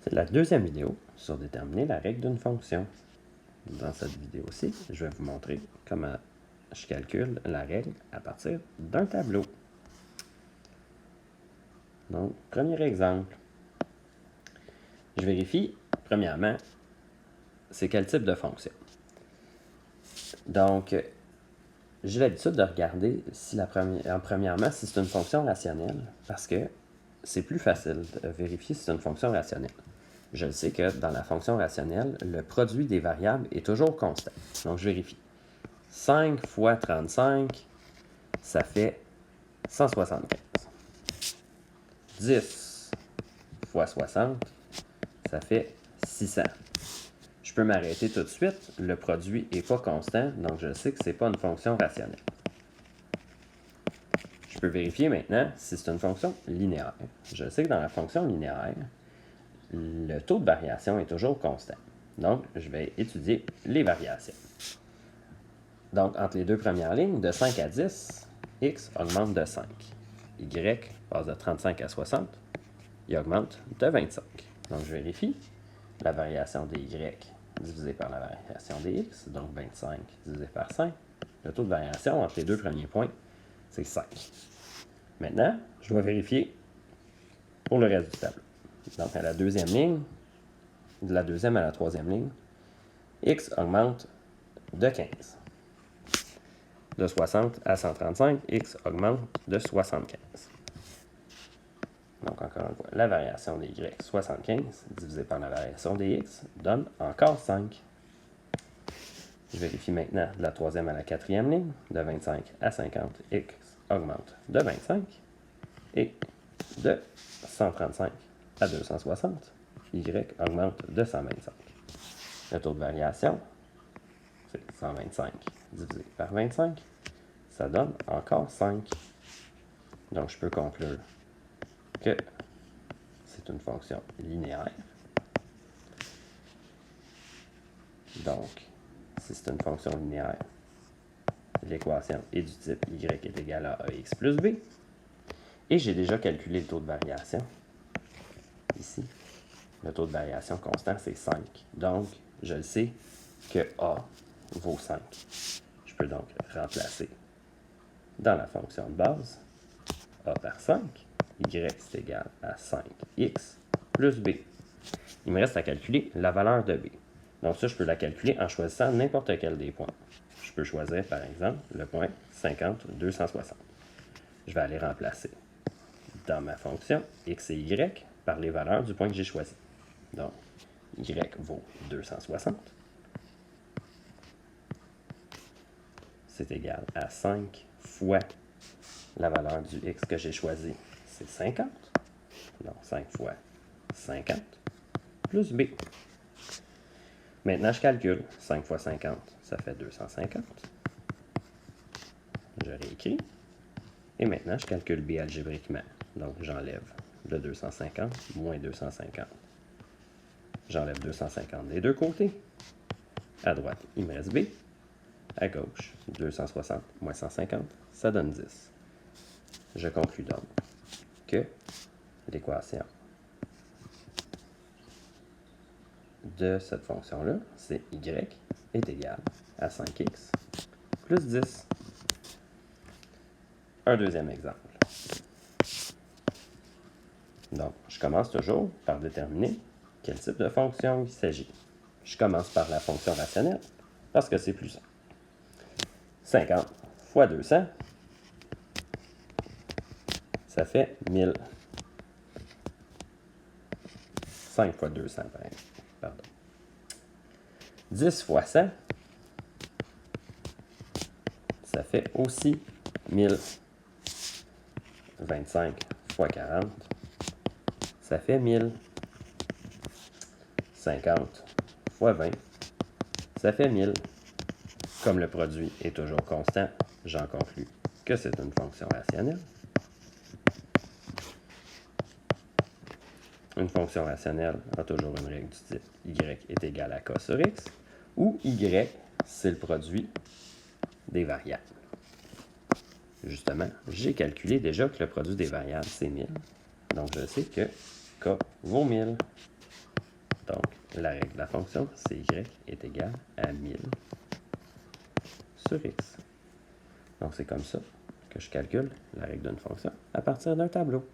C'est la deuxième vidéo sur déterminer la règle d'une fonction. Dans cette vidéo-ci, je vais vous montrer comment je calcule la règle à partir d'un tableau. Donc, premier exemple. Je vérifie, premièrement, c'est quel type de fonction. Donc, j'ai l'habitude de regarder si premièrement si c'est une fonction rationnelle, parce que c'est plus facile de vérifier si c'est une fonction rationnelle. Je sais que dans la fonction rationnelle, le produit des variables est toujours constant. Donc, je vérifie. 5 fois 35, ça fait 175. 10 fois 60, ça fait 600. Je peux m'arrêter tout de suite. Le produit n'est pas constant, donc je sais que ce n'est pas une fonction rationnelle. Je peux vérifier maintenant si c'est une fonction linéaire. Je sais que dans la fonction linéaire, le taux de variation est toujours constant. Donc, je vais étudier les variations. Donc, entre les deux premières lignes, de 5 à 10, x augmente de 5. Y passe de 35 à 60, il augmente de 25. Donc, je vérifie la variation des y divisé par la variation des x, donc 25 divisé par 5. Le taux de variation entre les deux premiers points, c'est 5. Maintenant, je dois vérifier pour le reste du tableau. Donc, à la deuxième ligne, de la deuxième à la troisième ligne, x augmente de 15. De 60 à 135, x augmente de 75. Donc, encore une fois, la variation des y, 75, divisé par la variation des x, donne encore 5. Je vérifie maintenant de la troisième à la quatrième ligne, de 25 à 50, x augmente de 25. Et de 135 à 260, y augmente de 125. Le taux de variation, c'est 125 divisé par 25. Ça donne encore 5. Donc, je peux conclure que c'est une fonction linéaire. Donc, si c'est une fonction linéaire, l'équation est du type y est égal à ax plus b. Et j'ai déjà calculé le taux de variation. Ici, le taux de variation constant, c'est 5. Donc, je le sais que a vaut 5. Je peux donc remplacer dans la fonction de base a par 5. Y est égal à 5x plus b. Il me reste à calculer la valeur de b. Donc ça, je peux la calculer en choisissant n'importe quel des points. Je peux choisir, par exemple, le point 50, 260. Je vais aller remplacer dans ma fonction x et y par les valeurs du point que j'ai choisi. Donc, y vaut 260. C'est égal à 5 fois la valeur du x que j'ai choisi, c'est 50. Donc, 5 fois 50 plus b. Maintenant, je calcule. 5 fois 50, ça fait 250. Je réécris. Et maintenant, je calcule b algébriquement. Donc, j'enlève le 250 moins 250. J'enlève 250 des deux côtés. À droite, il me reste b. À gauche, 260 moins 150, ça donne 10. Je conclus donc que l'équation de cette fonction-là, c'est y est égal à 5x plus 10. Un deuxième exemple. Donc, je commence toujours par déterminer quel type de fonction il s'agit. Je commence par la fonction rationnelle parce que c'est plus simple. 50 fois 200, ça fait 1000. 5 fois 200, pardon. 10 fois 100, ça fait aussi 1000. 25 fois 40, ça fait 1000. 50 fois 20, ça fait 1000. Comme le produit est toujours constant, j'en conclus que c'est une fonction rationnelle. Une fonction rationnelle a toujours une règle du type y est égal à k sur x, où y, c'est le produit des variables. Justement, j'ai calculé déjà que le produit des variables, c'est 1000. Donc, je sais que k vaut 1000. Donc, la règle de la fonction, c'est y est égal à 1000 sur x. Donc, c'est comme ça que je calcule la règle d'une fonction à partir d'un tableau.